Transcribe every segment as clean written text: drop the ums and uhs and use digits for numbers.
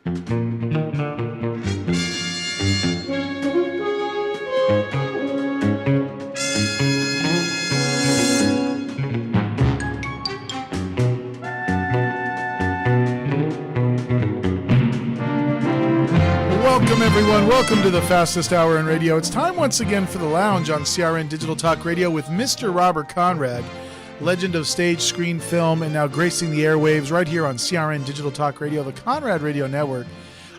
Welcome, everyone. Welcome to the fastest hour in radio. It's time once again for the Lounge on CRN Digital Talk Radio with Mr. Robert Conrad, legend of stage, screen, film, and now gracing the airwaves right here on CRN Digital Talk Radio, the Conrad Radio Network.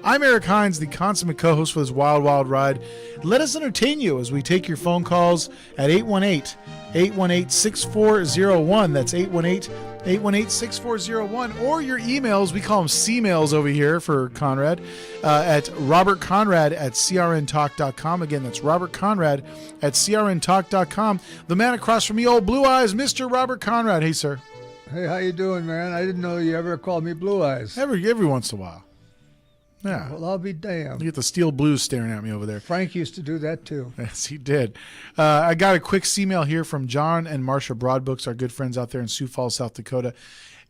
I'm Eric Hines, the consummate co-host for this wild, wild ride. Let us entertain you as we take your phone calls at 818-818-6401. That's 818-818-6401. Or your emails, we call them C-mails over here for Conrad, at robertconrad@crntalk.com. Again, that's robertconrad@crntalk.com. The man across from me, old Blue Eyes, Mr. Robert Conrad. Hey, sir. Hey, how you doing, man? I didn't know you ever called me Blue Eyes. Every once in a while. Yeah. Well, I'll be damned. You get the steel blues staring at me over there. Frank used to do that, too. Yes, he did. I got a quick email here from John and Marcia Broadbooks, our good friends out there in Sioux Falls, South Dakota.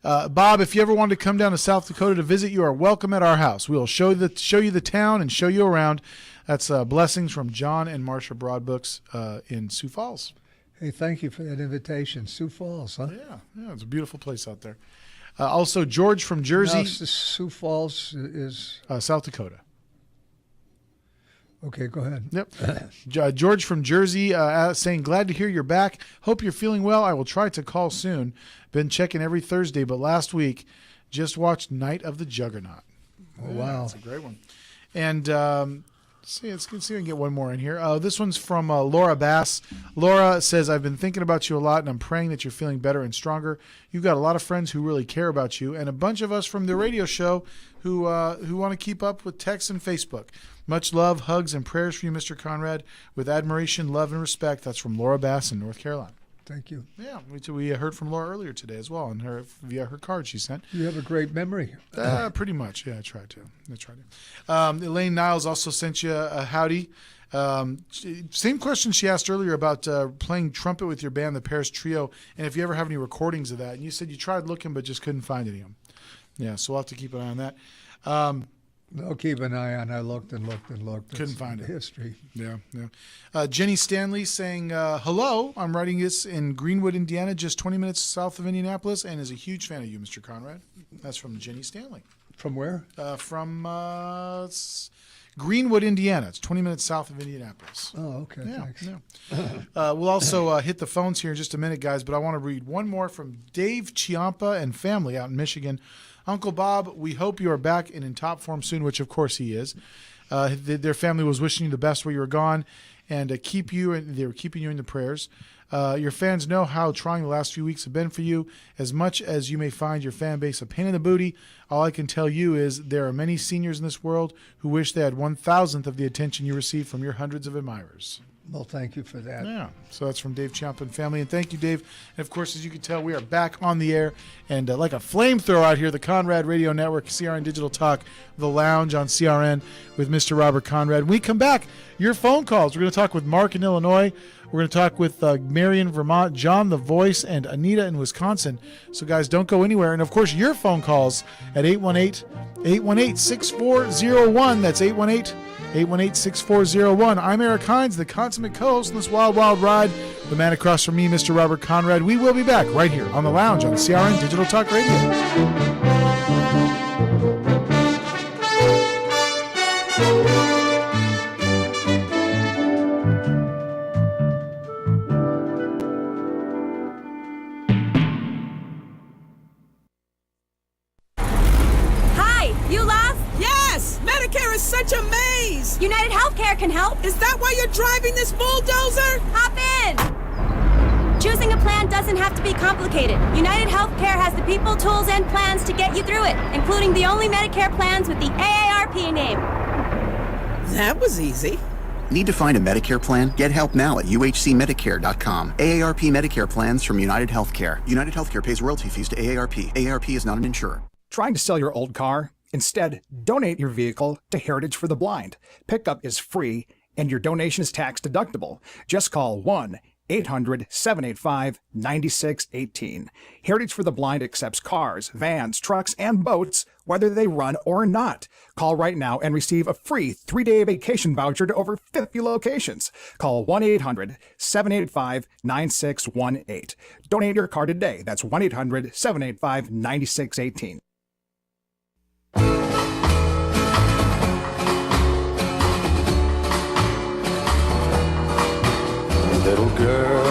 Bob, if you ever wanted to come down to South Dakota to visit, you are welcome at our house. We will show you the town and show you around. That's blessings from John and Marcia Broadbooks in Sioux Falls. Hey, thank you for that invitation. Sioux Falls, huh? Yeah, it's a beautiful place out there. Also, George from Jersey. Now, Sioux Falls is... South Dakota. Okay, go ahead. Yep. George from Jersey saying, glad to hear you're back. Hope you're feeling well. I will try to call soon. Been checking every Thursday, but last week just watched Night of the Juggernaut. Oh, wow. That's a great one. And let's see if I can get one more in here. This one's from Laura Bass. Laura says, I've been thinking about you a lot, and I'm praying that you're feeling better and stronger. You've got a lot of friends who really care about you, and a bunch of us from the radio show who want to keep up with text and Facebook. Much love, hugs, and prayers for you, Mr. Conrad. With admiration, love, and respect. That's from Laura Bass in North Carolina. Thank you. Yeah, we heard from Laura earlier today as well, and via her card she sent. You have a great memory. Pretty much, yeah. I try to. Elaine Niles also sent you a howdy. Same question she asked earlier about playing trumpet with your band, the Paris Trio, and if you ever have any recordings of that. And you said you tried looking but just couldn't find any of them. Yeah, so we'll have to keep an eye on that. I'll keep an eye on. I looked and looked and looked. Couldn't find it. History. Yeah. Jenny Stanley saying, hello, I'm writing this in Greenwood, Indiana, just 20 minutes south of Indianapolis, and is a huge fan of you, Mr. Conrad. That's from Jenny Stanley. From where? From Greenwood, Indiana. It's 20 minutes south of Indianapolis. Oh, okay. Thanks. Yeah. We'll also hit the phones here in just a minute, guys, but I want to read one more from Dave Chiampa and family out in Michigan. Uncle Bob, we hope you are back and in top form soon, which of course he is. Their family was wishing you the best while you were gone, and they were keeping you in the prayers. Your fans know how trying the last few weeks have been for you. As much as you may find your fan base a pain in the booty, all I can tell you is there are many seniors in this world who wish they had 1,000th of the attention you receive from your hundreds of admirers. Well, thank you for that. Yeah, so that's from Dave Chiampa and family. And thank you, Dave. And, of course, as you can tell, we are back on the air. And like a flamethrower out here, the Conrad Radio Network, CRN Digital Talk, The Lounge on CRN with Mr. Robert Conrad. When we come back, your phone calls. We're going to talk with Mark in Illinois. We're going to talk with Marion, Vermont, John the Voice, and Anita in Wisconsin. So, guys, don't go anywhere. And, of course, your phone calls at 818-818-6401. That's 818-818-6401. I'm Eric Hines, the consummate co-host in this wild, wild ride. The man across from me, Mr. Robert Conrad. We will be back right here on The Lounge on CRN Digital Talk Radio. Such a maze! United Healthcare can help. Is that why you're driving this bulldozer? Hop in! Choosing a plan doesn't have to be complicated. United Healthcare has the people, tools, and plans to get you through it, including the only Medicare plans with the AARP name. That was easy. Need to find a Medicare plan? Get help now at uhcmedicare.com. AARP Medicare plans from United Healthcare. United Healthcare pays royalty fees to AARP. AARP is not an insurer. Trying to sell your old car? Instead, donate your vehicle to Heritage for the Blind. Pickup is free, and your donation is tax deductible. Just call 1-800-785-9618. Heritage for the Blind accepts cars, vans, trucks, and boats, whether they run or not. Call right now and receive a free 3-day vacation voucher to over 50 locations. Call 1-800-785-9618. Donate your car today. That's 1-800-785-9618. Little girl,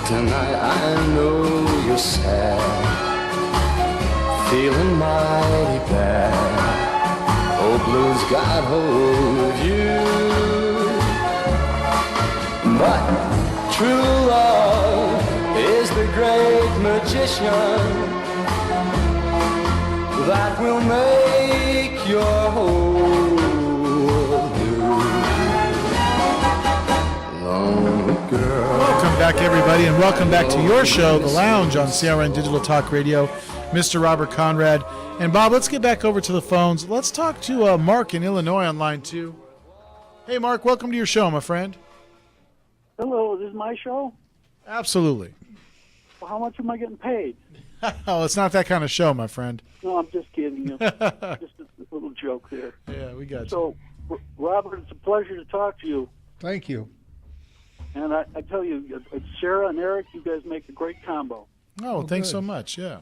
tonight I know you're sad, feeling mighty bad. Oh, blues got hold of you, but true love is the great magician that will make your whole world new. Welcome back, everybody, and welcome back to your show, The Lounge, on CRN Digital Talk Radio. Mr. Robert Conrad. And, Bob, let's get back over to the phones. Let's talk to Mark in Illinois on line 2. Hey, Mark, welcome to your show, my friend. Hello, is this my show? Absolutely. Well, how much am I getting paid? Oh, it's not that kind of show, my friend. No, I'm just kidding you. Just a little joke there. Yeah, we got you. So, Robert, it's a pleasure to talk to you. Thank you. And I tell you, Sarah and Eric, you guys make a great combo. Oh, thanks good. so much, yeah.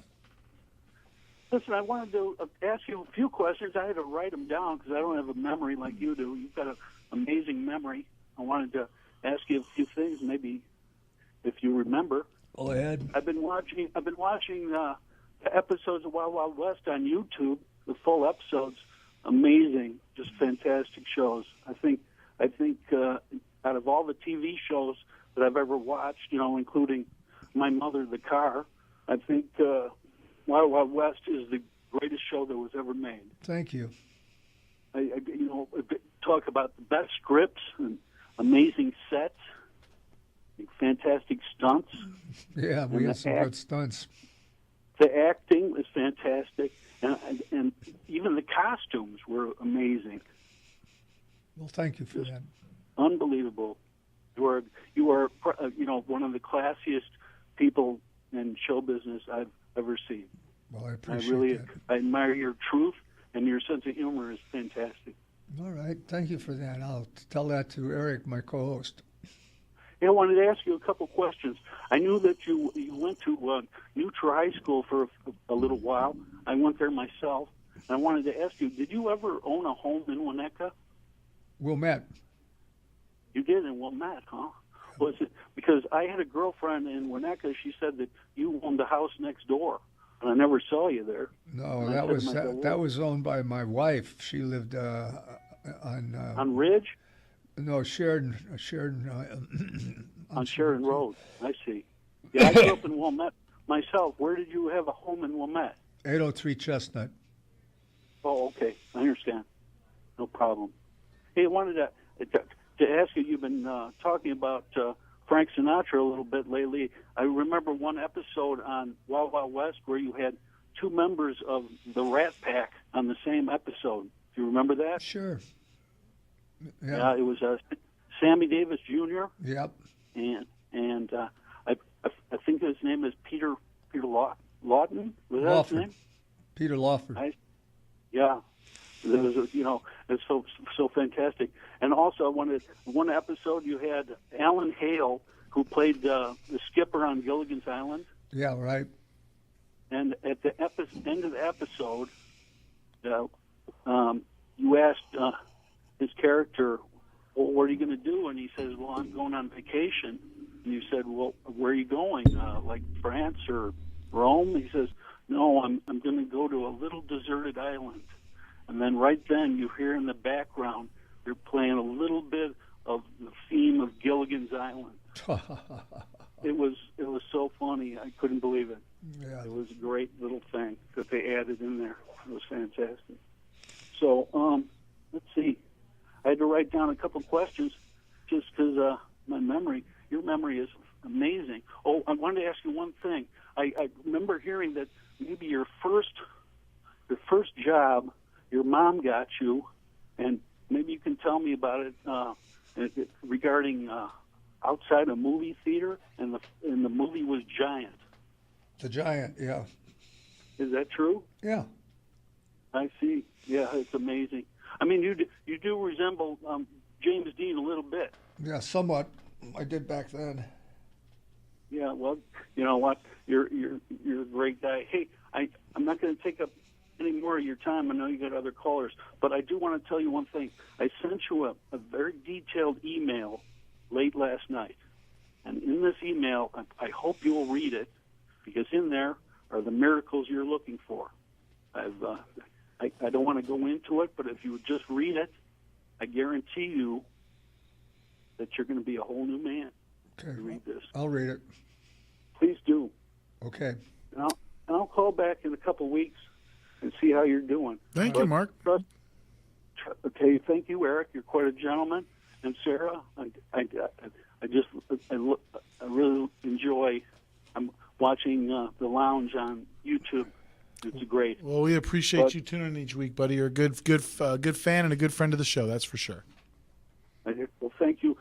Listen, I wanted to ask you a few questions. I had to write them down because I don't have a memory like you do. You've got an amazing memory. I wanted to ask you a few things, maybe if you remember. Go ahead. I've been watching the episodes of Wild Wild West on YouTube. The full episodes, amazing, just fantastic shows. I think out of all the TV shows that I've ever watched, including My Mother, the Car, I think Wild Wild West is the greatest show that was ever made. Thank you. Talk about the best scripts and amazing sets, fantastic stunts. Yeah, we had some good stunts. The acting was fantastic, and even the costumes were amazing. Well, thank you for that. Unbelievable. You are one of the classiest people in show business I've ever seen. Well, I appreciate that. I admire your truth, and your sense of humor is fantastic. All right, thank you for that. I'll tell that to Eric, my co-host. I wanted to ask you a couple questions. I knew that you went to Nutria High School for a little while. I went there myself. And I wanted to ask you, did you ever own a home in Winnetka? Wilmette. You did in Wilmette, huh? Was it because I had a girlfriend in Winnetka? She said that you owned the house next door, and I never saw you there. No, that was owned by my wife. She lived on Ridge. No, Sheridan. On Sheridan Road. I see. Yeah, I grew up in Wilmette myself. Where did you have a home in Wilmette? 803 Chestnut. Oh, okay. I understand. No problem. Hey, I wanted to ask you, you've been talking about Frank Sinatra a little bit lately. I remember one episode on Wild Wild West where you had two members of the Rat Pack on the same episode. Do you remember that? Sure. Yeah, it was Sammy Davis Jr. Yep. And I think his name is Peter Lawton. Was that Lawford. his name? Peter Lawford. Yeah. It was, it's so fantastic. And also, I wanted one episode you had Alan Hale, who played the skipper on Gilligan's Island. Yeah, right. And at the end of the episode, you asked his character, well, what are you going to do? And he says, well, I'm going on vacation. And you said, well, where are you going? Like France or Rome? He says, no, I'm going to go to a little deserted island. And then right then you hear in the background, they're playing a little bit of the theme of Gilligan's Island. It was so funny. I couldn't believe it. Yeah. It was a great little thing that they added in there. It was fantastic. So, let's see. I had to write down a couple questions just because your memory is amazing. Oh, I wanted to ask you one thing. I remember hearing that maybe your first job, your mom got you, and maybe you can tell me about it regarding outside a movie theater, and the movie was Giant. The Giant, yeah. Is that true? Yeah. I see. Yeah, it's amazing. I mean, you do resemble James Dean a little bit. Yeah, somewhat. I did back then. Yeah, well, you know what? You're a great guy. Hey, I'm not going to take up any more of your time. I know you got other callers, but I do want to tell you one thing. I sent you a very detailed email late last night, and in this email, I hope you will read it, because in there are the miracles you're looking for. I don't want to go into it, but if you would just read it, I guarantee you that you're going to be a whole new man. Okay. Read this. I'll read it. Please do. Okay. And I'll call back in a couple weeks and see how you're doing. Thank you, Mark. Okay, thank you, Eric. You're quite a gentleman. And Sarah, I really enjoy. I'm watching the Lounge on YouTube. It's great. Well, we appreciate you tuning in each week, buddy. You're a good fan and a good friend of the show. That's for sure. Well, thank you.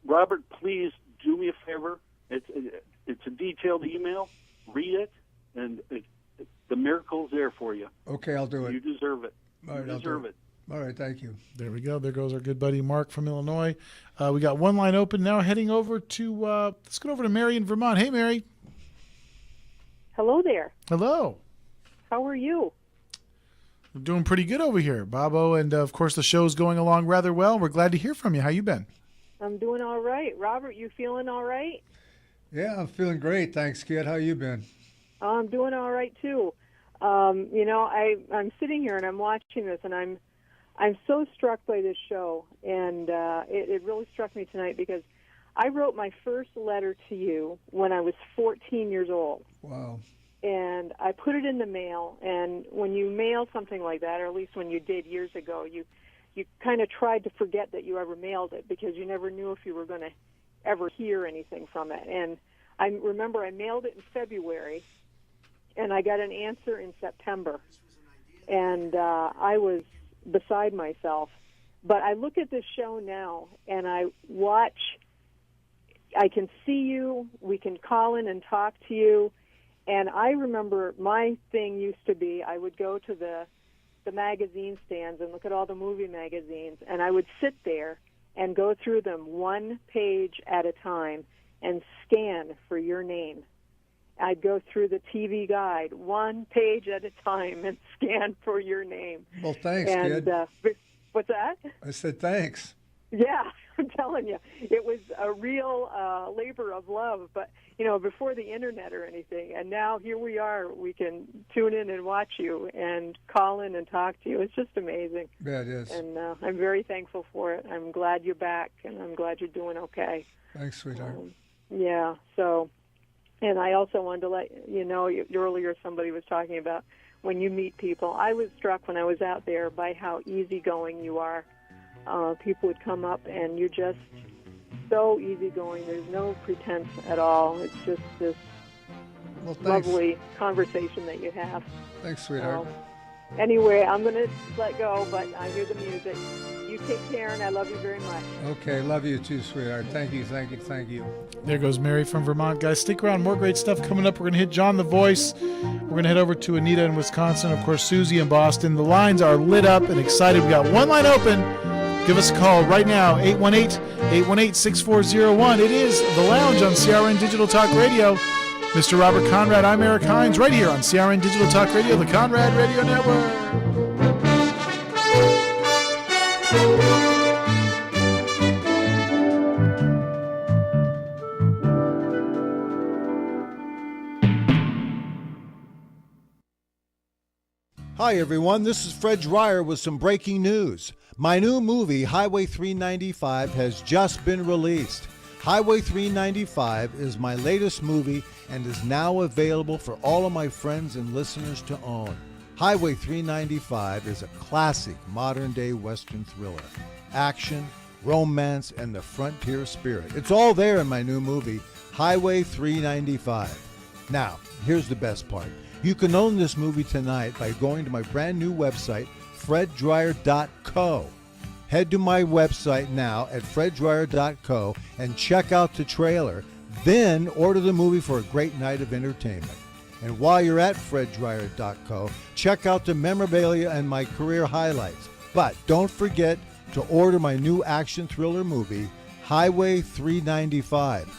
Robert, please do me a favor. It's a detailed email. Read it, and the miracle's there for you. Okay, I'll do it. You deserve it. All right, You deserve it. All right, thank you. There we go. There goes our good buddy Mark from Illinois. We got one line open now. Heading over to let's go over to Mary in Vermont. Hey, Mary. Hello there. Hello. How are you? We're doing pretty good over here, Bobo, and of course the show's going along rather well. We're glad to hear from you. How you been? I'm doing all right. Robert, you feeling all right? Yeah, I'm feeling great. Thanks, kid. How you been? I'm doing all right too. I'm sitting here and I'm watching this, and I'm so struck by this show, and it really struck me tonight because I wrote my first letter to you when I was 14 years old. Wow. And I put it in the mail, and when you mail something like that, or at least when you did years ago, you kind of tried to forget that you ever mailed it because you never knew if you were going to ever hear anything from it. And I remember I mailed it in February, and I got an answer in September. And I was beside myself. But I look at this show now, and I can see you, we can call in and talk to you. And I remember my thing used to be I would go to the magazine stands and look at all the movie magazines, and I would sit there and go through them one page at a time and scan for your name. I'd go through the TV guide one page at a time and scan for your name. Well, thanks, kid. What's that? I said thanks. Yeah, I'm telling you, it was a real labor of love, but, before the internet or anything. And now here we are. We can tune in and watch you and call in and talk to you. It's just amazing. Yeah, it is. And I'm very thankful for it. I'm glad you're back, and I'm glad you're doing okay. Thanks, sweetheart. Yeah, so, and I also wanted to let you know, earlier somebody was talking about when you meet people. I was struck when I was out there by how easygoing you are. People would come up, and you're just so easygoing. There's no pretense at all. It's just this lovely conversation that you have. Thanks, sweetheart. Anyway, I'm going to let go, but I hear the music. You take care, and I love you very much. Okay, love you too, sweetheart. Thank you, thank you, thank you. There goes Mary from Vermont. Guys, stick around. More great stuff coming up. We're going to hit John the Voice. We're going to head over to Anita in Wisconsin. Of course, Susie in Boston. The lines are lit up and excited. We got one line open. Give us a call right now, 818-818-6401. It is The Lounge on CRN Digital Talk Radio. Mr. Robert Conrad, I'm Eric Hines, right here on CRN Digital Talk Radio, the Conrad Radio Network. Hi, everyone. This is Fred Dreyer with some breaking news. My new movie, Highway 395, has just been released. Highway 395 is my latest movie and is now available for all of my friends and listeners to own. Highway 395 is a classic modern-day Western thriller. Action, romance, and the frontier spirit. It's all there in my new movie, Highway 395. Now, here's the best part. You can own this movie tonight by going to my brand new website, freddryer.co. Head to my website now at freddryer.co and check out the trailer. Then order the movie for a great night of entertainment. And while you're at freddryer.co, check out the memorabilia and my career highlights. But don't forget to order my new action thriller movie, Highway 395.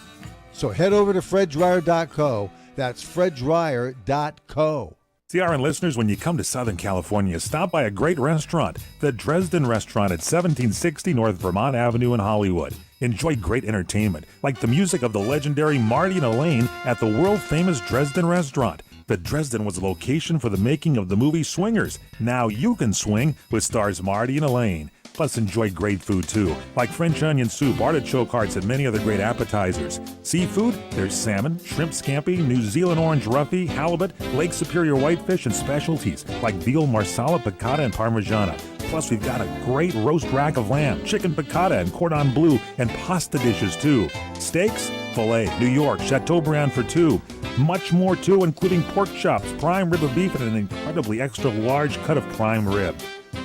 So head over to freddryer.co. That's freddryer.co. CRN listeners, when you come to Southern California, stop by a great restaurant, the Dresden Restaurant at 1760 North Vermont Avenue in Hollywood. Enjoy great entertainment, like the music of the legendary Marty and Elaine at the world-famous Dresden Restaurant. The Dresden was a location for the making of the movie Swingers. Now you can swing with stars Marty and Elaine. Plus, enjoy great food, too, like French onion soup, artichoke hearts, and many other great appetizers. Seafood, there's salmon, shrimp scampi, New Zealand orange roughy, halibut, Lake Superior whitefish, and specialties like veal, marsala, piccata, and parmigiana. Plus, we've got a great roast rack of lamb, chicken piccata, and cordon bleu, and pasta dishes, too. Steaks, filet, New York, Chateaubriand for two. Much more, too, including pork chops, prime rib of beef, and an incredibly extra large cut of prime rib.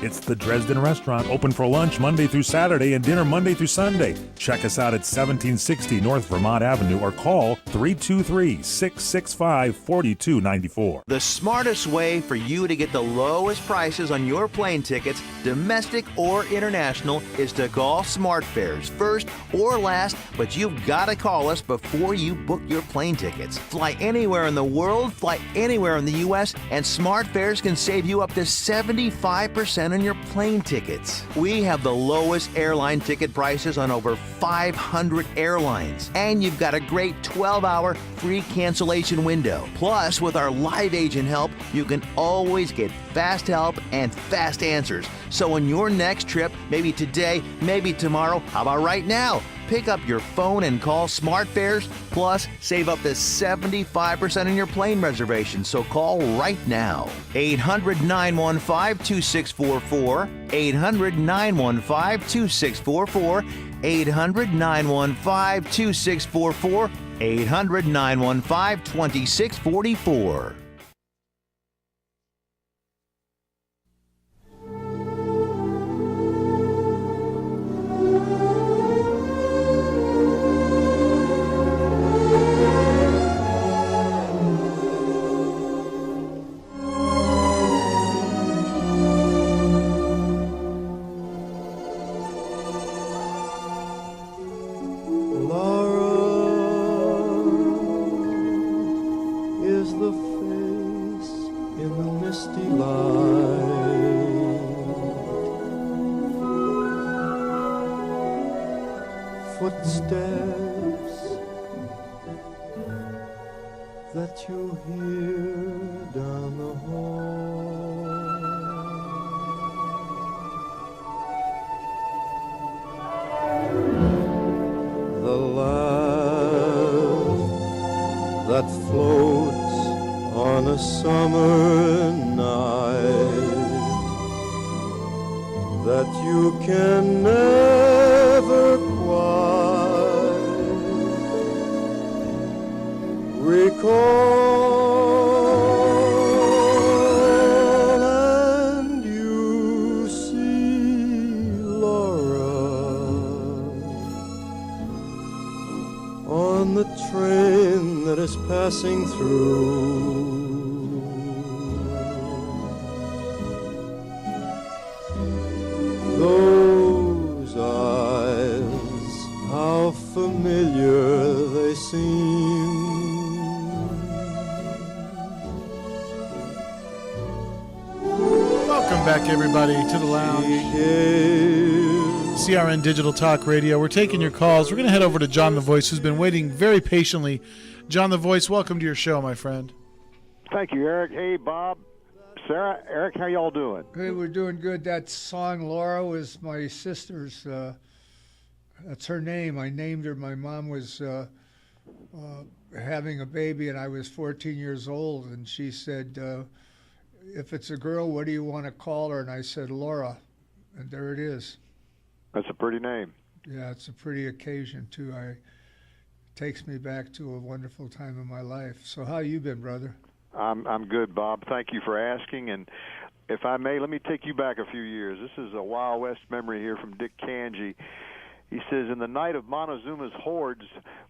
It's the Dresden Restaurant, open for lunch Monday through Saturday and dinner Monday through Sunday. Check us out at 1760 North Vermont Avenue or call 323-665-4294. The smartest way for you to get the lowest prices on your plane tickets, domestic or international, is to call SmartFares first or last, but you've got to call us before you book your plane tickets. Fly anywhere in the world, fly anywhere in the U.S., and SmartFares can save you up to 75% on your plane tickets. We have the lowest airline ticket prices on over 500 airlines, and you've got a great 12-hour free cancellation window. Plus, with our live agent help, you can always get fast help and fast answers. So on your next trip, maybe today, maybe tomorrow, how about right now? Pick up your phone and call SmartFares, plus save up to 75% on your plane reservation. So call right now. 800-915-2644, 800-915-2644, 800-915-2644, 800-915-2644. Footsteps that you hear down the hall. The laugh that floats on a summer night that you can never recall, and you see Laura on the train that is passing through. Those eyes, how familiar they seem. Welcome back, everybody, to the lounge. CRN Digital Talk Radio. We're taking your calls. We're going to head over to John the Voice, who's been waiting very patiently. John the Voice, welcome to your show, my friend. Thank you, Eric. Hey, Bob, Sarah, Eric, how y'all doing? Hey, we're doing good. That song, Laura, was my sister's. That's her name. I named her. My mom was having a baby, and I was 14 years old, and she said, if it's a girl, what do you want to call her? And I said, Laura, and there it is. That's a pretty name. Yeah, it's a pretty occasion, too. It takes me back to a wonderful time in my life. So how you been, brother? I'm good, Bob. Thank you for asking. And if I may, let me take you back a few years. This is a Wild West memory here from Dick Kanji. He says, in the night of Montezuma's hordes,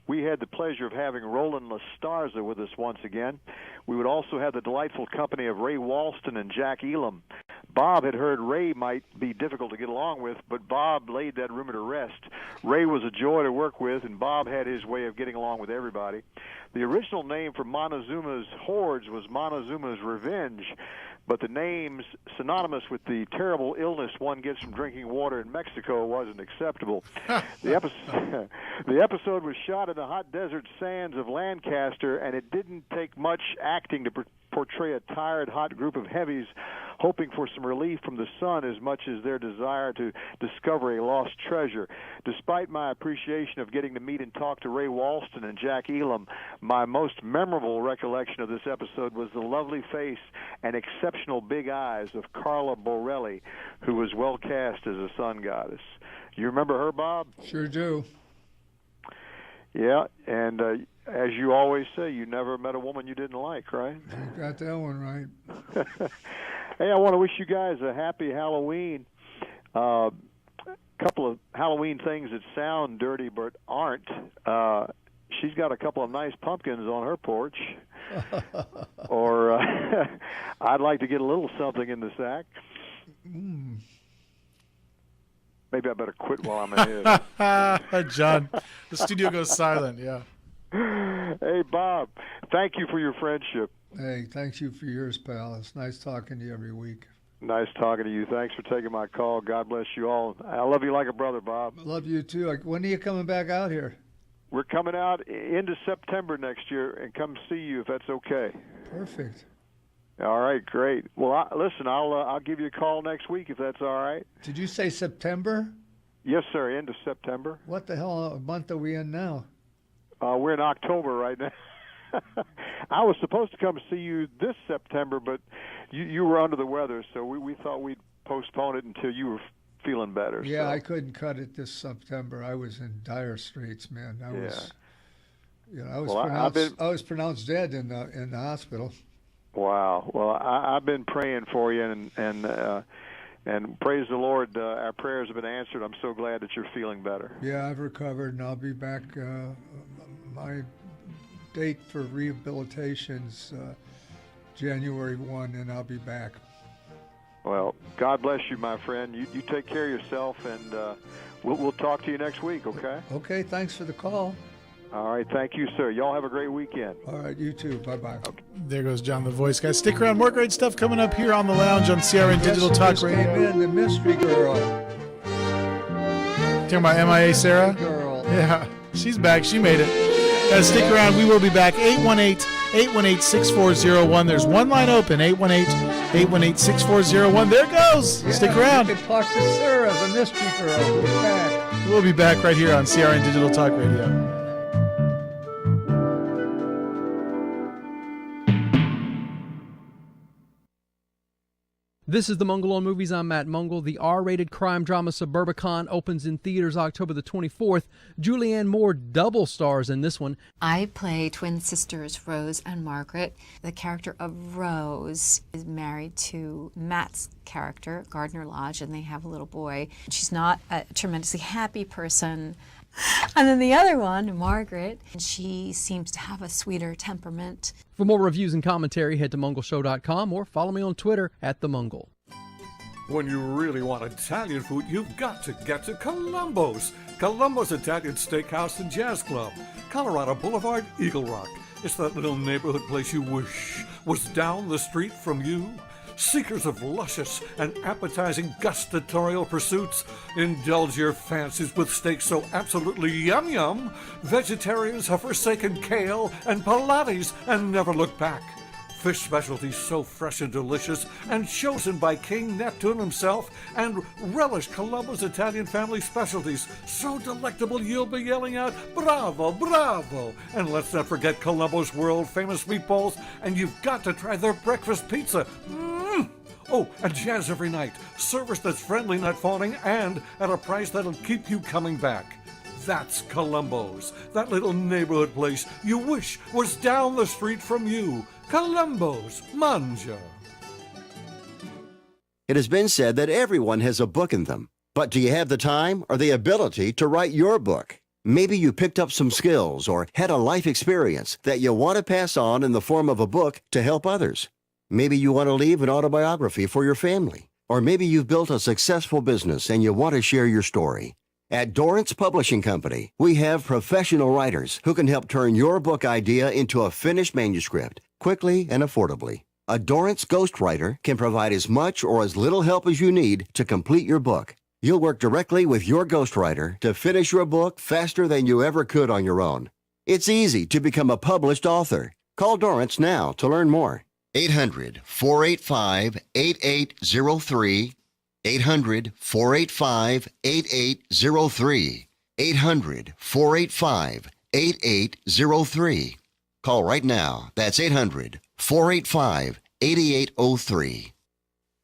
we had the pleasure of having Roland Lastarza with us once again. We would also have the delightful company of Ray Walston and Jack Elam. Bob had heard Ray might be difficult to get along with, but Bob laid that rumor to rest. Ray was a joy to work with, and Bob had his way of getting along with everybody. The original name for Montezuma's hordes was Montezuma's Revenge, but the names synonymous with the terrible illness one gets from drinking water in Mexico wasn't acceptable. The episode was shot in the hot desert sands of Lancaster, and it didn't take much acting to portray a tired, hot group of heavies hoping for some relief from the sun as much as their desire to discover a lost treasure. Despite my appreciation of getting to meet and talk to Ray Walston and Jack Elam, my most memorable recollection of this episode was the lovely face and exceptional big eyes of Carla Borelli, who was well cast as a sun goddess. You remember her, Bob? Sure do. Yeah, and as you always say, you never met a woman you didn't like, right? You got that one right. Hey, I want to wish you guys a happy Halloween. Couple of Halloween things that sound dirty but aren't. She's got a couple of nice pumpkins on her porch. Or I'd like to get a little something in the sack. Maybe I better quit while I'm ahead. John, the studio goes silent, yeah. Hey, Bob, thank you for your friendship. Hey, thanks you for yours, pal. It's nice talking to you every week. Nice talking to you. Thanks for taking my call. God bless you all. I love you like a brother, Bob. Love you, too. When are you coming back out here? We're coming out into September next year and come see you if that's okay. Perfect. All right, great. Well, listen, I'll give you a call next week if that's all right. Did you say September? Yes, sir, end of September. What the hell month are we in now? We're in October right now. I was supposed to come see you this September, but you were under the weather, so we thought we'd postpone it until you were feeling better. Yeah, so. I couldn't cut it this September. I was in dire straits, man. I was pronounced dead in the hospital. Wow. Well, I've been praying for you, and praise the Lord, our prayers have been answered. I'm so glad that you're feeling better. Yeah, I've recovered, and I'll be back. My date for rehabilitation's January 1, and I'll be back. Well, God bless you, my friend. You take care of yourself, and we'll talk to you next week, okay? Okay, thanks for the call. All right, thank you, sir. Y'all have a great weekend. All right, you too. Bye-bye. Okay. There goes John the Voice Guy. Stick around. More great stuff coming up here on the lounge on CRN Digital Talk Radio. Came in, the mystery girl. Talking about MIA Sarah? Girl. Yeah, she's back. She made it. Stick around. We will be back. 818-818-6401. There's one line open. 818-818-6401. There it goes. Yeah, Stick around. You can talk to Sarah, the mystery girl. We'll be back. We'll be back right here on CRN Digital Talk Radio. This is the Mungle on Movies. I'm Matt Mungle. The R-rated crime drama Suburbicon opens in theaters October the 24th. Julianne Moore double stars in this one. I play twin sisters Rose and Margaret. The character of Rose is married to Matt's character, Gardner Lodge, and they have a little boy. She's not a tremendously happy person. And then the other one, Margaret, she seems to have a sweeter temperament. For more reviews and commentary, head to mungleshow.com or follow me on Twitter @TheMungle. When you really want Italian food, you've got to get to Columbo's. Columbo's Italian Steakhouse and Jazz Club, Colorado Boulevard, Eagle Rock. It's that little neighborhood place you wish was down the street from you. Seekers of luscious and appetizing gustatorial pursuits, indulge your fancies with steaks so absolutely yum-yum, vegetarians have forsaken kale and Pilates and never look back. Fish specialties so fresh and delicious and chosen by King Neptune himself, and relish Columbo's Italian family specialties so delectable you'll be yelling out, bravo, bravo! And let's not forget Columbo's world-famous meatballs, and you've got to try their breakfast pizza. Oh, and jazz every night. Service that's friendly, not fawning, and at a price that'll keep you coming back. That's Columbo's, that little neighborhood place you wish was down the street from you. Columbo's, Manja. It has been said that everyone has a book in them. But do you have the time or the ability to write your book? Maybe you picked up some skills or had a life experience that you want to pass on in the form of a book to help others. Maybe you want to leave an autobiography for your family. Or maybe you've built a successful business and you want to share your story. At Dorrance Publishing Company, we have professional writers who can help turn your book idea into a finished manuscript quickly and affordably. A Dorrance ghostwriter can provide as much or as little help as you need to complete your book. You'll work directly with your ghostwriter to finish your book faster than you ever could on your own. It's easy to become a published author. Call Dorrance now to learn more. 800-485-8803. 800-485-8803. 800-485-8803. Call right now. That's 800-485-8803.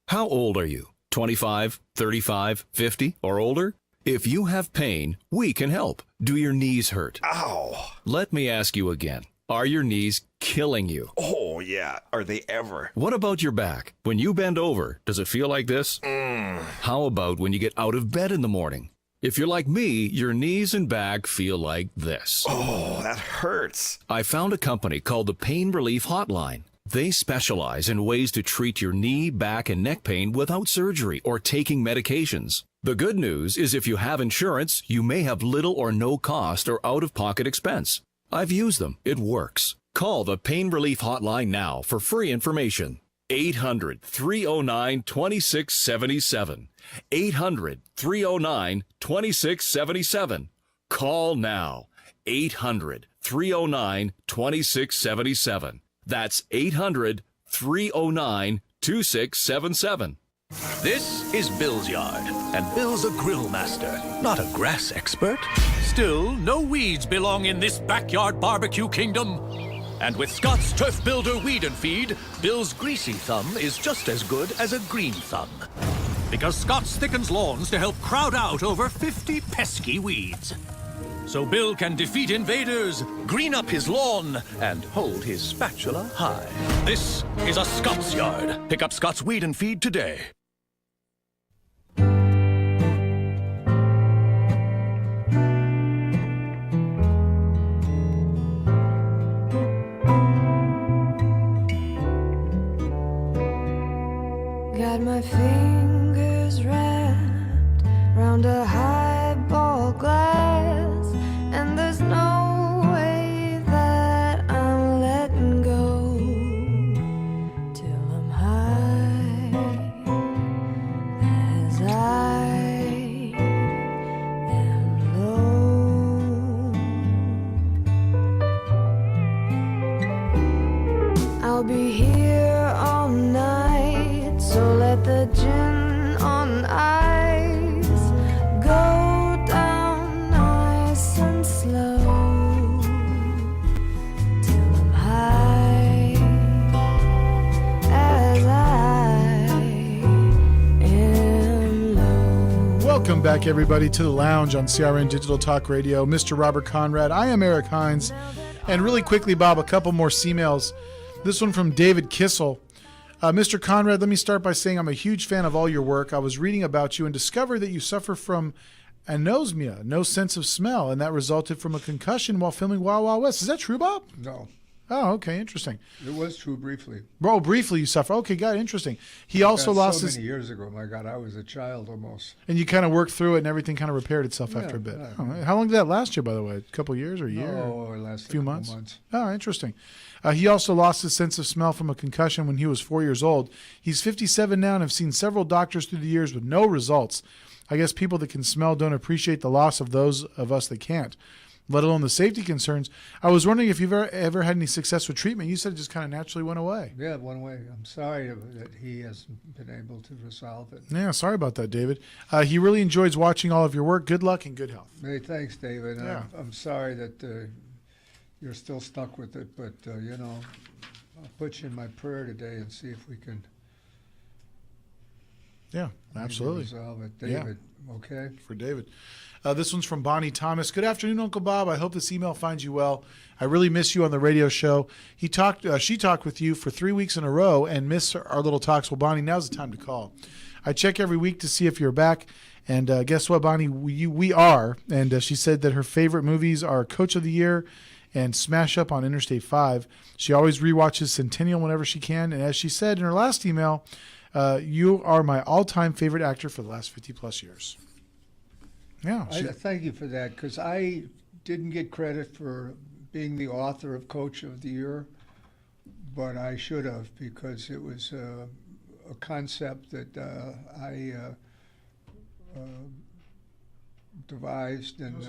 How old are you? 25, 35, 50, or older? If you have pain, we can help. Do your knees hurt? Ow! Let me ask you again. Are your knees killing you? Oh, yeah. Are they ever? What about your back? When you bend over, does it feel like this? How about when you get out of bed in the morning? If you're like me, your knees and back feel like this. Oh, that hurts. I found a company called the Pain Relief Hotline. They specialize in ways to treat your knee, back, and neck pain without surgery or taking medications. The good news is if you have insurance, you may have little or no cost or out-of-pocket expense. I've used them. It works. Call the Pain Relief Hotline now for free information. 800-309-2677. 800-309-2677. Call now. 800-309-2677. That's 800-309-2677. This is Bill's yard, and Bill's a grill master, not a grass expert. Still, no weeds belong in this backyard barbecue kingdom. And with Scott's Turf Builder Weed and Feed, Bill's greasy thumb is just as good as a green thumb. Because Scott's thickens lawns to help crowd out over 50 pesky weeds. So Bill can defeat invaders, green up his lawn, and hold his spatula high. This is a Scott's yard. Pick up Scott's Weed and Feed today. Got my fingers wrapped round a highball glass, and there's no way that I'm letting go till I'm high as I am low. I'll be here all night, so let the gin on ice go down nice and slow till I'm high as I am low. Welcome back, everybody, to the Lounge on CRN Digital Talk Radio. Mr. Robert Conrad. I am Eric Hines. And really quickly, Bob, a couple more C-mails. This one from David Kissel. Mr. Conrad, let me start by saying I'm a huge fan of all your work. I was reading about you and discovered that you suffer from anosmia, no sense of smell, and that resulted from a concussion while filming Wild Wild West. Is that true, Bob? No. Oh, okay, interesting. It was true briefly. Bro, briefly you suffer. Okay, got it, interesting. He also That's lost so his... many years ago. My God, I was a child almost. And you kind of worked through it and everything kind of repaired itself Yeah, after a bit. yeah. Oh, how long did that last you, by the way? A couple of years or a year? No, it lasted a few a couple months? months. Oh, interesting. He also lost his sense of smell from a concussion when he was 4 years old. He's 57 now and have seen several doctors through the years with no results. I guess people that can smell don't appreciate the loss of those of us that can't, let alone the safety concerns. I was wondering if you've ever had any success with treatment. You said it just kind of naturally went away. Yeah, one way. I'm sorry that he hasn't been able to resolve it. Yeah, sorry about that, David. He really enjoys watching all of your work. Good luck and good health. Hey, thanks, David. Yeah. I'm sorry that you're still stuck with it, but, I'll put you in my prayer today and see if we can Yeah, absolutely. resolve it. David, okay? For David. This one's from Bonnie Thomas. Good afternoon, Uncle Bob. I hope this email finds you well. I really miss you on the radio show. She talked with you for 3 weeks in a row and missed our little talks. Well, Bonnie, now's the time to call. I check every week to see if you're back. And guess what, Bonnie? We are. And she said that her favorite movies are Coach of the Year and Smash Up on Interstate 5. She always rewatches Centennial whenever she can. And as she said in her last email, you are my all-time favorite actor for the last 50-plus years. Yeah. Thank you for that, because I didn't get credit for being the author of Coach of the Year, but I should have, because it was a concept that I devised. And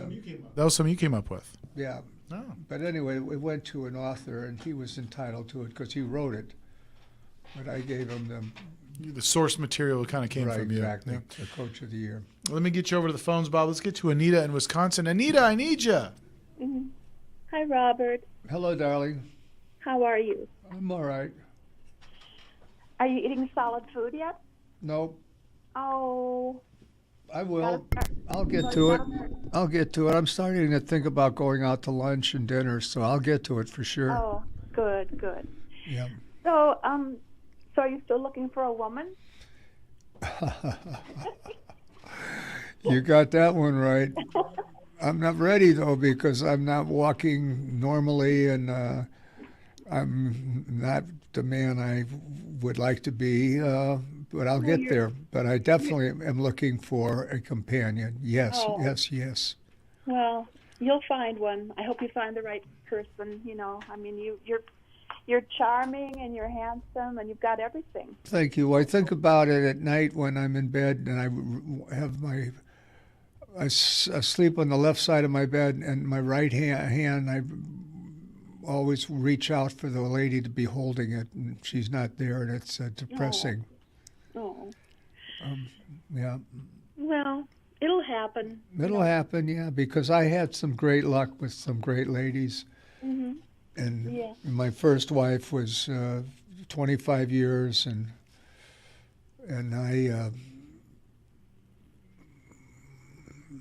that was something you came up with. Yeah. Oh. But anyway, it went to an author, and he was entitled to it because he wrote it. But I gave him the source material kind of came from you. Exactly. Yeah. The Coach of the Year. Let me get you over to the phones, Bob. Let's get to Anita in Wisconsin. Anita, I need you. Mm-hmm. Hi, Robert. Hello, darling. How are you? I'm all right. Are you eating solid food yet? Nope. Oh. I will. I'll get to it. I'll get to it. I'm starting to think about going out to lunch and dinner, so I'll get to it for sure. Oh, good, good. Yeah. So, so are you still looking for a woman? You got that one right. I'm not ready, though, because I'm not walking normally, and I'm not the man I would like to be, but I'll get there. But I definitely am looking for a companion. Yes, yes. Well, you'll find one. I hope you find the right person. You know, I mean, you're charming and you're handsome and you've got everything. Thank you. I think about it at night when I'm in bed, and I sleep on the left side of my bed, and my right hand I always reach out for the lady to be holding it, and she's not there, and it's depressing. Oh. Yeah. Well, it'll happen. It'll happen, yeah, because I had some great luck with some great ladies. Mm-hmm. And my first wife was 25 years, and I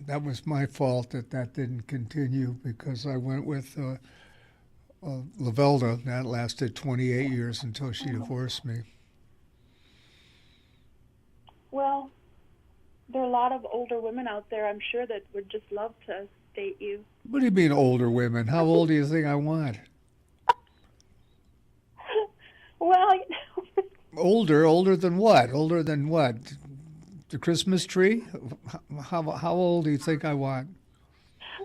that was my fault that didn't continue, because I went with Lavelda. That lasted 28 years until she divorced me. Well, there are a lot of older women out there, I'm sure, that would just love to date you. What do you mean older women? How old do you think I want? Well, older than what? Older than what? The Christmas tree? How old do you think I want?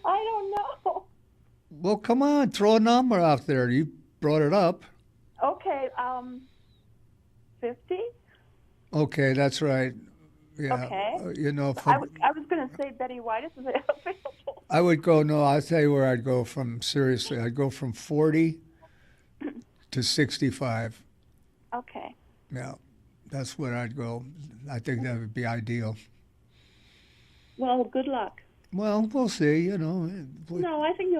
I don't know. Well, come on, throw a number out there. You brought it up. Okay, 50? Okay, that's right. Yeah. Okay. You know, I was going to say Betty White is available. I would go, no, I'll tell you where I'd go from, seriously. I'd go from 40 to 65. Okay. Yeah, that's where I'd go. I think that would be ideal. Well, good luck. Well, we'll see, you know. No, I think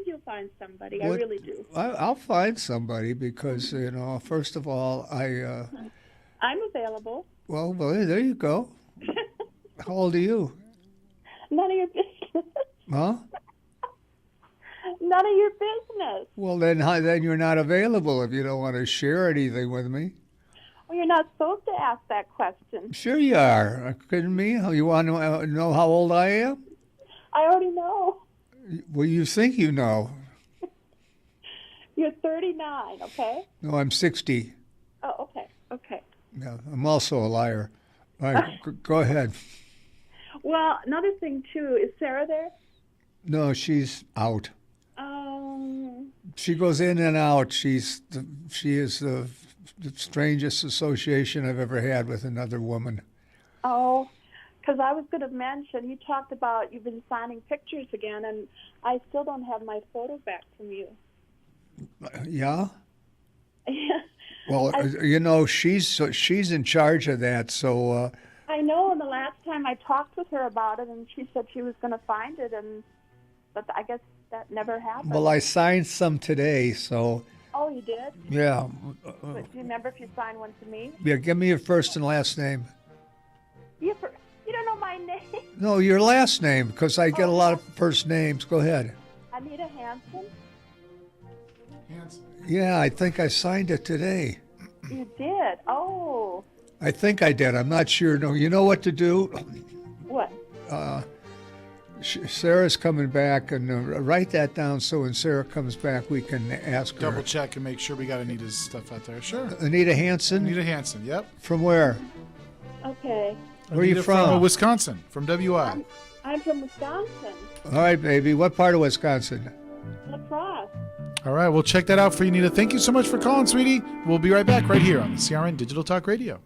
you'll find somebody. I really do. I'll find somebody because, you know, first of all, I'm available. Well, there you go. How old are you? None of your business. Huh? None of your business. Well, then you're not available if you don't want to share anything with me. Well, you're not supposed to ask that question. Sure you are. Couldn't me? You want to know how old I am? I already know. Well, you think you know. You're 39, okay? No, I'm 60. Oh, okay. Yeah, I'm also a liar. All right, go ahead. Well, another thing, too, is Sarah there? No, she's out. She goes in and out. She is the strangest association I've ever had with another woman. Oh, because I was going to mention, you talked about you've been signing pictures again, and I still don't have my photo back from you. Yeah? Well, you know, she's in charge of that, so... I know, and the last time I talked with her about it, and she said she was going to find it, but I guess that never happened. Well, I signed some today, so... Oh, you did? Yeah. But do you remember if you signed one to me? Yeah, give me your first and last name. You don't know my name? No, your last name, because I get a lot of first names. Go ahead. Anita Hansen? Yeah, I think I signed it today. You did? Oh. I think I did. I'm not sure. No, you know what to do? What? Sarah's coming back, and write that down so when Sarah comes back, we can ask her. Double check and make sure we got Anita's stuff out there. Sure. Anita Hansen? Anita Hansen, yep. From where? Okay. Where are you Anita from? Wisconsin, from WI. I'm from Wisconsin. All right, baby. What part of Wisconsin? La Crosse. All right, we'll check that out for you, Anita. Thank you so much for calling, sweetie. We'll be right back right here on the CRN Digital Talk Radio.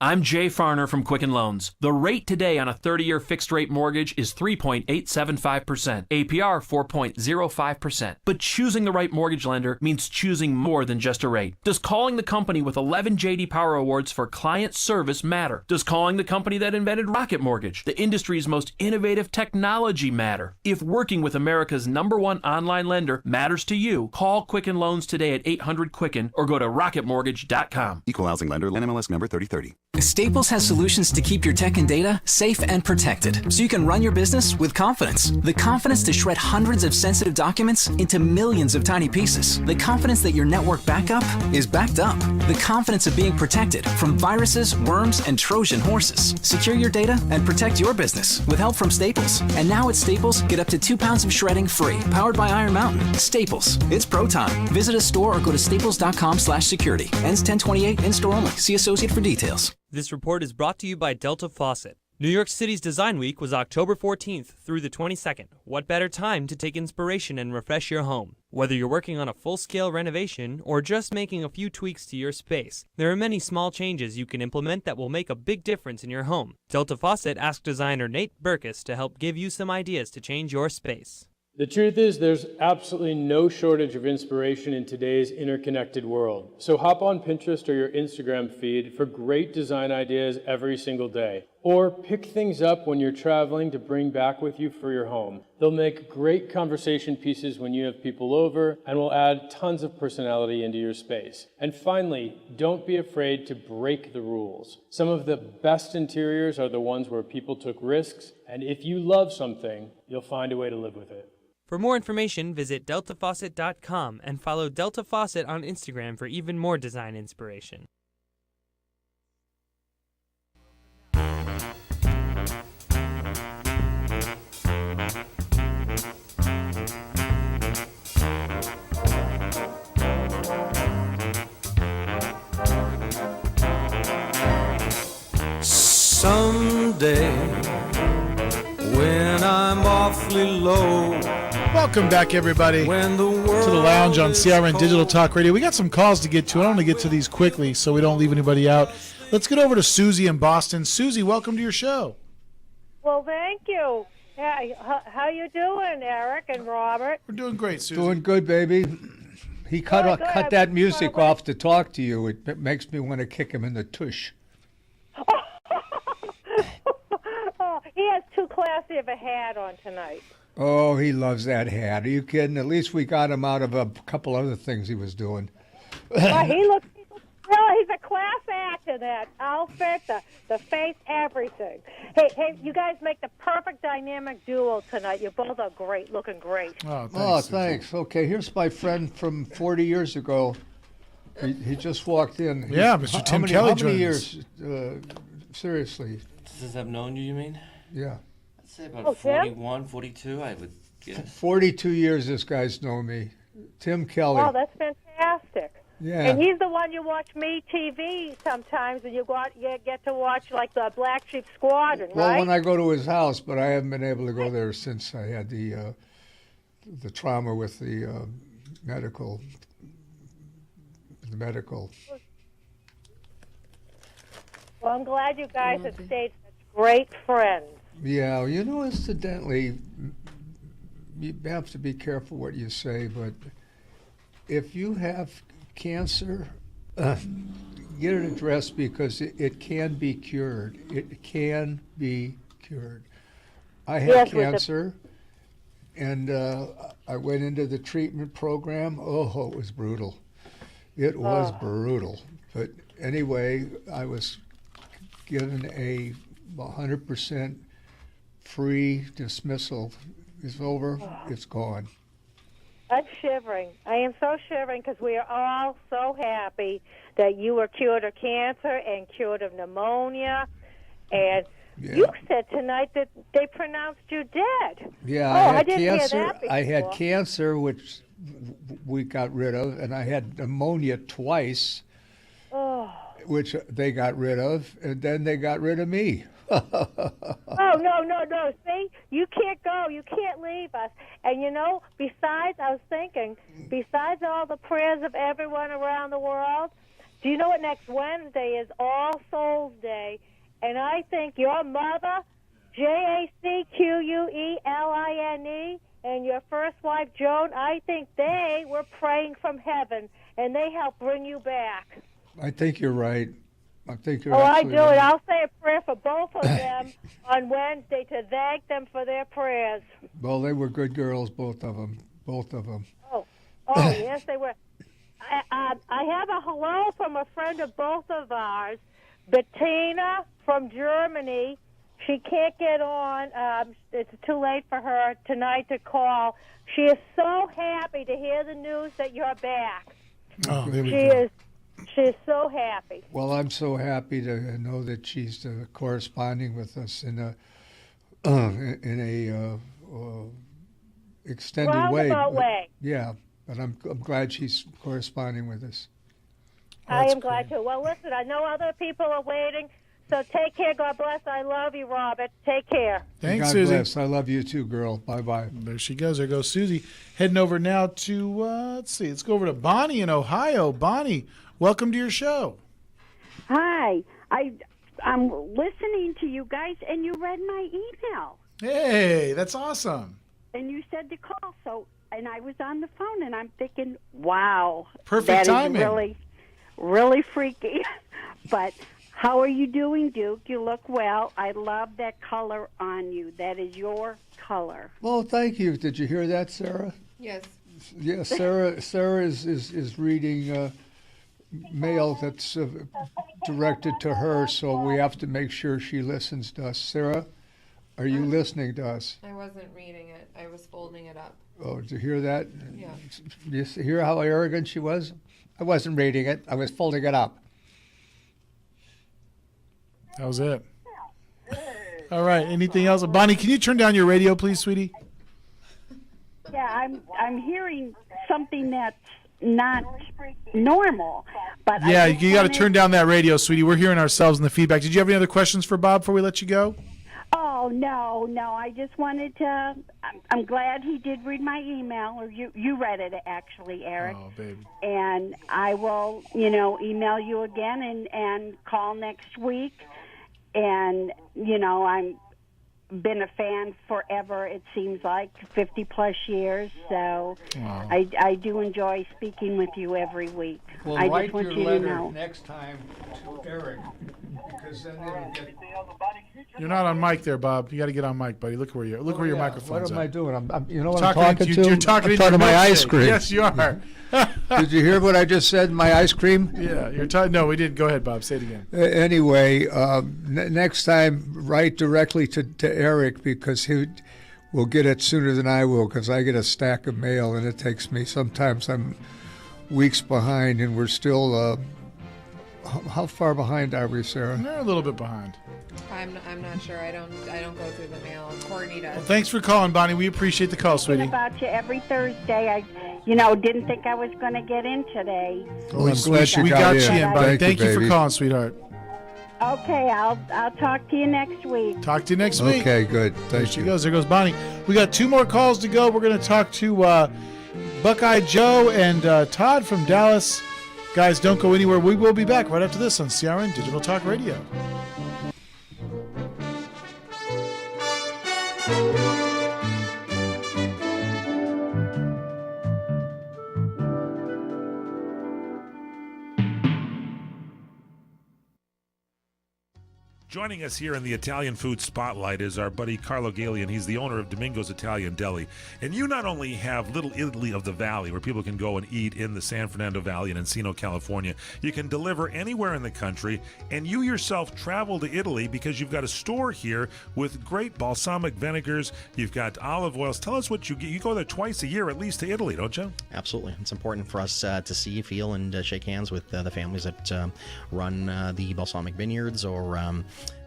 I'm Jay Farner from Quicken Loans. The rate today on a 30-year fixed-rate mortgage is 3.875%, APR 4.05%. But choosing the right mortgage lender means choosing more than just a rate. Does calling the company with 11 J.D. Power Awards for client service matter? Does calling the company that invented Rocket Mortgage, the industry's most innovative technology, matter? If working with America's #1 online lender matters to you, call Quicken Loans today at 800-QUICKEN or go to rocketmortgage.com. Equal housing lender, NMLS number 3030. Staples has solutions to keep your tech and data safe and protected, so you can run your business with confidence. The confidence to shred hundreds of sensitive documents into millions of tiny pieces. The confidence that your network backup is backed up. The confidence of being protected from viruses, worms, and Trojan horses. Secure your data and protect your business with help from Staples. And now at Staples, get up to 2 pounds of shredding free, powered by Iron Mountain. Staples. It's pro time. Visit a store or go to staples.com/security. Ends 10/28, in-store only. See associate for details. This report is brought to you by Delta Faucet. New York City's Design Week was October 14th through the 22nd. What better time to take inspiration and refresh your home? Whether you're working on a full-scale renovation or just making a few tweaks to your space, there are many small changes you can implement that will make a big difference in your home. Delta Faucet asked designer Nate Burkus to help give you some ideas to change your space. The truth is, there's absolutely no shortage of inspiration in today's interconnected world. So hop on Pinterest or your Instagram feed for great design ideas every single day. Or pick things up when you're traveling to bring back with you for your home. They'll make great conversation pieces when you have people over and will add tons of personality into your space. And finally, don't be afraid to break the rules. Some of the best interiors are the ones where people took risks, and if you love something, you'll find a way to live with it. For more information, visit deltafaucet.com and follow Delta Faucet on Instagram for even more design inspiration. Someday, when I'm awfully low. Welcome back, everybody, to the lounge on CRN Digital Talk Radio. We got some calls to get to. I want to get to these quickly so we don't leave anybody out. Let's get over to Susie in Boston. Susie, welcome to your show. Well, thank you. Yeah, how you doing, Eric and Robert? We're doing great, Susie. Doing good, baby. He cut that music off to talk to you. It makes me want to kick him in the tush. Oh, he has too classy of a hat on tonight. Oh, he loves that hat. Are you kidding? At least we got him out of a couple other things he was doing. Well, he looks, he's a class act in that outfit, the face, everything. Hey, you guys make the perfect dynamic duo tonight. You both are great, looking great. Oh, thanks. Okay, here's my friend from 40 years ago. He just walked in. Yeah, Mr. Tim Kelly How many joined years, seriously? Since I've known you mean? Yeah. I'd say about 41, 42, I would guess. 42 years this guy's known me. Tim Kelly. Oh, that's fantastic. Yeah. And he's the one you watch Me TV sometimes, and you get to watch like the Black Sheep Squadron, Well, right? when I go to his house, but I haven't been able to go there since I had the trauma with the medical. Well, I'm glad you guys have stayed such great friends. Yeah, incidentally, you have to be careful what you say, but if you have cancer, get it addressed because it can be cured. It can be cured. I had cancer, and I went into the treatment program. Oh, it was brutal. It was brutal. But anyway, I was given a 100% free dismissal. It's over. It's gone. I'm shivering. I am so shivering because we are all so happy that you were cured of cancer and cured of pneumonia. And you said tonight that they pronounced you dead. Yeah, I I had didn't hear cancer. that before. I had cancer, which we got rid of, and I had pneumonia twice, which they got rid of, and then they got rid of me. Oh, no. See, you can't go. You can't leave us. And, besides, I was thinking, besides all the prayers of everyone around the world, do you know what next Wednesday is? All Souls Day. And I think your mother, Jacqueline, and your first wife, Joan, I think they were praying from heaven, and they helped bring you back. I think you're right. I think you're I do absolutely right. it. I'll say a prayer for both of them on Wednesday to thank them for their prayers. Well, they were good girls, both of them. Oh, yes, they were. I have a hello from a friend of both of ours, Bettina from Germany. She can't get on. It's too late for her tonight to call. She is so happy to hear the news that you're back. Oh, there we go. She is so happy. Well, I'm so happy to know that she's corresponding with us in a extended Roundabout way. Yeah, but I'm glad she's corresponding with us. I am glad to. Well, listen, I know other people are waiting, so take care. God bless. I love you, Robert. Take care. Thanks, God Susie. bless. I love you too, girl. Bye-bye. There she goes. There goes Susie. Heading over now to, let's go over to Bonnie in Ohio. Bonnie, welcome to your show. Hi. I'm listening to you guys, and you read my email. Hey, that's awesome. And you said to call, and I was on the phone, and I'm thinking, wow. Perfect timing. That is really freaky. But how are you doing, Duke? You look well. I love that color on you. That is your color. Well, thank you. Did you hear that, Sarah? Yes. Yeah, Sarah is reading mail that's directed to her, so we have to make sure she listens to us. Sarah, are you listening to us? I wasn't reading it. I was folding it up. Oh, did you hear that? Yeah. You hear how arrogant she was? I wasn't reading it. I was folding it up. That was it. All right. Anything else? Bonnie, can you turn down your radio, please, sweetie? Yeah, I'm hearing something that's not normal. But Yeah, you got to turn down that radio, sweetie. We're hearing ourselves in the feedback. Did you have any other questions for Bob before we let you go? Oh, no. I just wanted to, I'm glad he did read my email, or you read it, actually, Eric. Oh, baby. And I will, email you again and call next week. And, I'm been a fan forever, it seems like, 50-plus years. So Wow. I do enjoy speaking with you every week. Well, I write just want your you to letter know. next time to Eric, because then it'll get... You're not on mic there, Bob. You got to get on mic, buddy. Look where your microphone's What am at. I doing? You know what Talking I'm talking to- to? you're talking I'm in talking your to my milkshake. ice cream. Yes, you are. Did you hear what I just said? My ice cream? Yeah, you're talking. No, we didn't. Go ahead, Bob. Say it again. Anyway, next time, write directly to Eric, because he will get it sooner than I will, because I get a stack of mail, and it takes me, sometimes I'm weeks behind, and we're still, how far behind are we, Sarah? They're a little bit behind. I'm not sure. I don't go through the mail. Courtney does. Well, thanks for calling, Bonnie. We appreciate the call, Thinking sweetie. about you every Thursday. I, didn't think I was going to get in today. Well, I'm glad you we got got in. you in, buddy. Thank you for baby. calling, sweetheart. Okay, I'll talk to you next week. Talk to you next week. Okay, good. There Thank she you. goes. There goes Bonnie. We got 2 more calls to go. We're going to talk to Buckeye Joe and Todd from Dallas. Guys, don't go anywhere. We will be back right after this on CRN Digital Talk Radio. Joining us here in the Italian Food Spotlight is our buddy Carlo Galian. He's the owner of Domingo's Italian Deli. And you not only have Little Italy of the Valley, where people can go and eat in the San Fernando Valley in Encino, California. You can deliver anywhere in the country. And you yourself travel to Italy because you've got a store here with great balsamic vinegars. You've got olive oils. Tell us what you get. You go there twice a year at least to Italy, don't you? Absolutely. It's important for us to see, feel, and shake hands with the families that run the balsamic vineyards or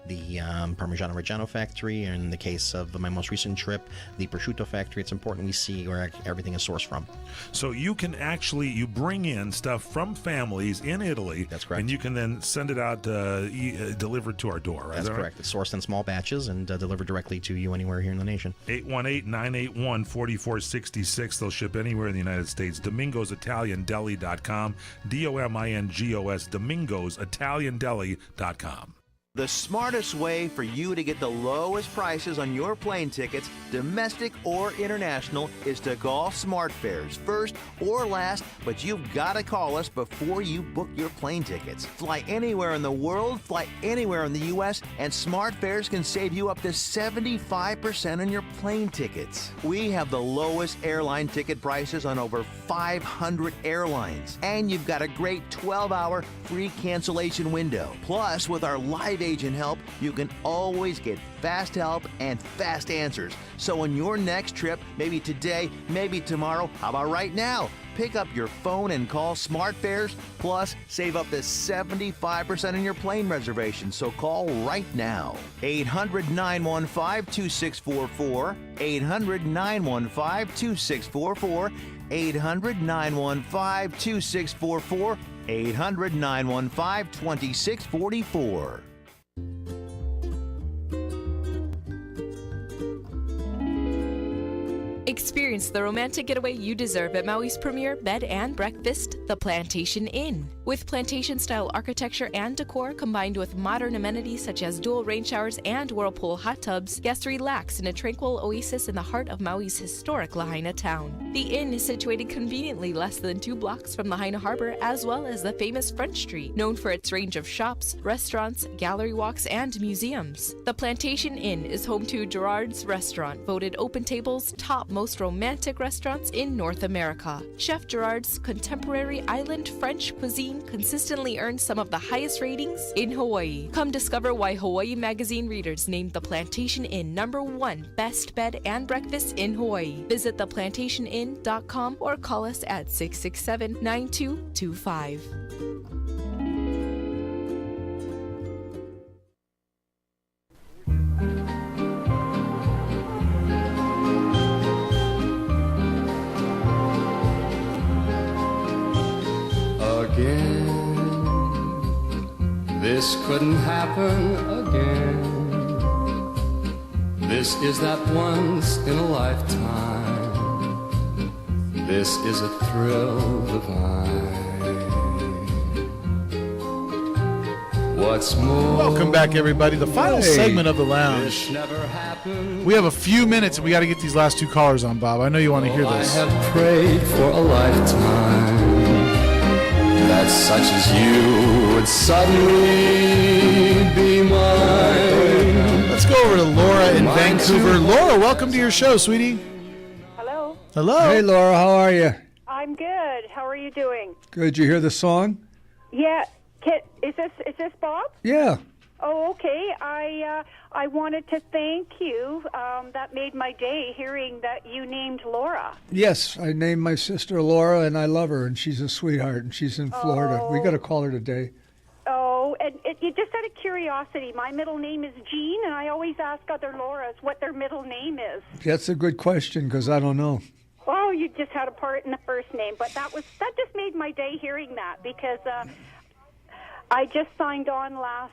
the Parmigiano Reggiano factory. In the case of my most recent trip, the prosciutto factory, it's important we see where everything is sourced from. So you can actually, you bring in stuff from families in Italy. That's correct. And you can then send it out delivered to our door, right? That's correct. It's sourced in small batches and delivered directly to you anywhere here in the nation. 818-981-4466. They'll ship anywhere in the United States. DomingosItalianDeli.com. DOMINGOS, DomingosItalianDeli.com. The smartest way for you to get the lowest prices on your plane tickets, domestic or international, is to call SmartFares, first or last, but you've got to call us before you book your plane tickets. Fly anywhere in the world, fly anywhere in the U.S., and SmartFares can save you up to 75% on your plane tickets. We have the lowest airline ticket prices on over 500 airlines, and you've got a great 12-hour free cancellation window. Plus, with our live agent help, you can always get fast help and fast answers. So on your next trip, maybe today, maybe tomorrow, how about right now? Pick up your phone and call SmartFares, plus save up to 75% on your plane reservation. So call right now. 800-915-2644, 800-915-2644, 800-915-2644, 800-915-2644. Experience the romantic getaway you deserve at Maui's premier bed and breakfast, the Plantation Inn. With plantation-style architecture and decor combined with modern amenities such as dual rain showers and whirlpool hot tubs, guests relax in a tranquil oasis in the heart of Maui's historic Lahaina town. The inn is situated conveniently less than 2 blocks from Lahaina Harbor, as well as the famous Front Street, known for its range of shops, restaurants, gallery walks, and museums. The Plantation Inn is home to Gerard's Restaurant, voted Open Table's top most romantic restaurants in North America. Chef Gerard's contemporary island French cuisine consistently earns some of the highest ratings in Hawaii. Come discover why Hawaii Magazine readers named the Plantation Inn #1 best bed and breakfast in Hawaii. Visit theplantationinn.com or call us at 667-9225. This couldn't happen again. This is that once in a lifetime. This is a thrill divine. What's more, welcome back, everybody. The final segment of the lounge. This never happened. We have a few minutes, and we got to get these last 2 callers on, Bob. I know you want to hear this. I have prayed for a lifetime that such as you would suddenly be mine. Let's go over to Laura in Vancouver. Laura, welcome to your show, sweetie. Hello. Hello. Hey, Laura, how are you? I'm good. How are you doing? Good. You hear the song? Yeah. Is this Bob? Yeah. Oh, okay. I wanted to thank you. That made my day hearing that you named Laura. Yes, I named my sister Laura, and I love her, and she's a sweetheart, and she's in Florida. We got to call her today. Oh, and just out of curiosity, my middle name is Jean, and I always ask other Lauras what their middle name is. That's a good question, because I don't know. Oh, you just had a part in the first name, but that just made my day hearing that, because I just signed on last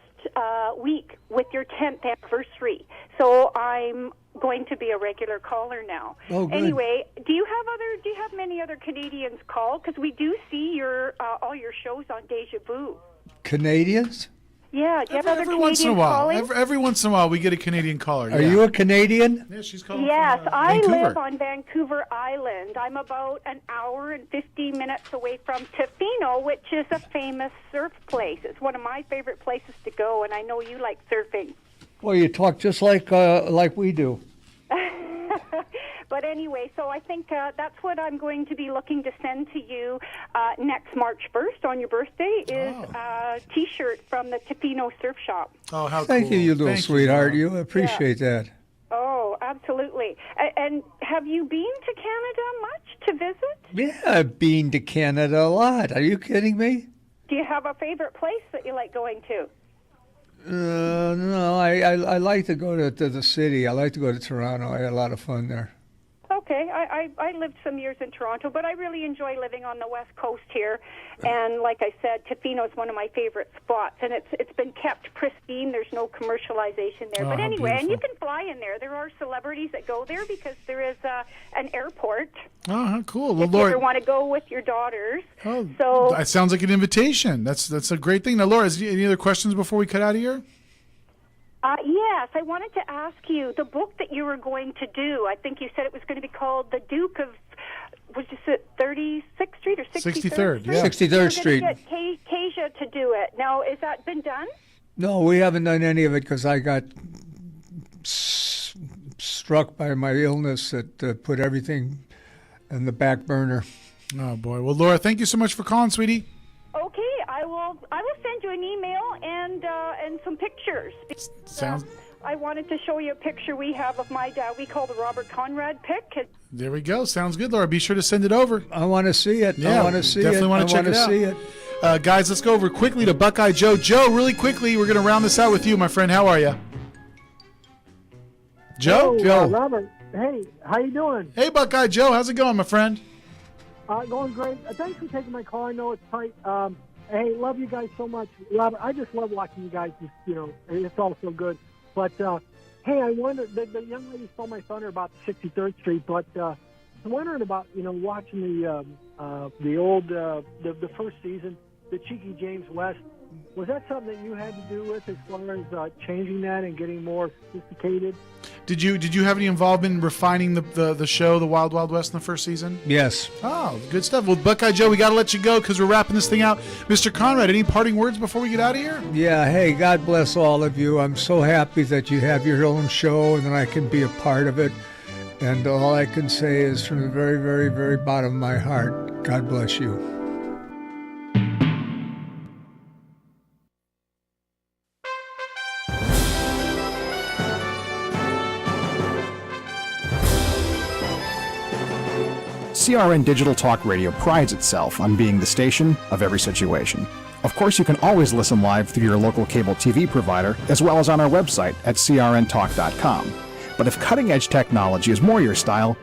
week with your 10th anniversary, so I'm going to be a regular caller now. Oh, good. Anyway, do you have many other Canadians call? Because we do see your all your shows on Deja Vu. Canadians? Yeah, do you have Every once in a while. Every once in a while, we get a Canadian caller. Are you a Canadian? Yeah, she's calling Yes, from, I Vancouver. live on Vancouver Island. I'm about an hour and 50 minutes away from Tofino, which is a famous surf place. It's one of my favorite places to go, and I know you like surfing. Well, you talk just like we do. But anyway, so I think that's what I'm going to be looking to send to you next March 1st on your birthday is a T-shirt from the Tofino Surf Shop. Oh, how Thank cool. you, you little Thank sweetheart. You, You appreciate that. Oh, absolutely. And have you been to Canada much to visit? Yeah, I've been to Canada a lot. Are you kidding me? Do you have a favorite place that you like going to? No, I like to go to the city. I like to go to Toronto. I had a lot of fun there. Okay, I lived some years in Toronto, but I really enjoy living on the West Coast here. And like I said, Tofino is one of my favorite spots, and it's been kept pristine. There's no commercialization there. Oh, But how anyway, and you beautiful. can fly in there. There are celebrities that go there because there is an airport. Oh, how cool. Well, If you ever Laura, want to go with your daughters. oh, So that sounds like an invitation. That's a great thing. Now, Laura, any other questions before we cut out of here? yes, I wanted to ask you the book that you were going to do. I think you said it was going to be called The Duke of, was it 36th Street or 63rd? 63rd, yeah. 63rd Street. You were going to get Kasia to do it. Now, has that been done? No, we haven't done any of it because I got struck by my illness that put everything in the back burner. Oh, boy. Well, Laura, thank you so much for calling, sweetie. Okay, I will send you an email and some pictures. Sounds. I wanted to show you a picture we have of my dad. We call the Robert Conrad pic. There we go. Sounds good, Laura. Be sure to send it over. I want to see it. Yeah, I want to see definitely it. want to check it out. See it. Guys, let's go over quickly to Buckeye Joe. Joe, really quickly, we're going to round this out with you, my friend. How are you? Joe? Hello, Robert. Hey, how you doing? Hey, Buckeye Joe. How's it going, my friend? Going great. Thanks for taking my call. I know it's tight. Hey, love you guys so much. Robert, I just love watching you guys. It's all so good. But, hey, I wonder, the young lady stole my thunder about 63rd Street, but I'm wondering about, watching the old, the first season, the Cheeky James West. Was that something that you had to do with as far as changing that and getting more sophisticated? Did you have any involvement in refining the show, the Wild Wild West, in the first season? Yes. Oh, good stuff. Well, Buckeye Joe, we got to let you go because we're wrapping this thing out. Mr. Conrad, any parting words before we get out of here? Yeah, hey, God bless all of you. I'm so happy that you have your own show and that I can be a part of it. And all I can say is from the very, very, very bottom of my heart, God bless you. CRN Digital Talk Radio prides itself on being the station of every situation. Of course, you can always listen live through your local cable TV provider, as well as on our website at crntalk.com. But if cutting-edge technology is more your style,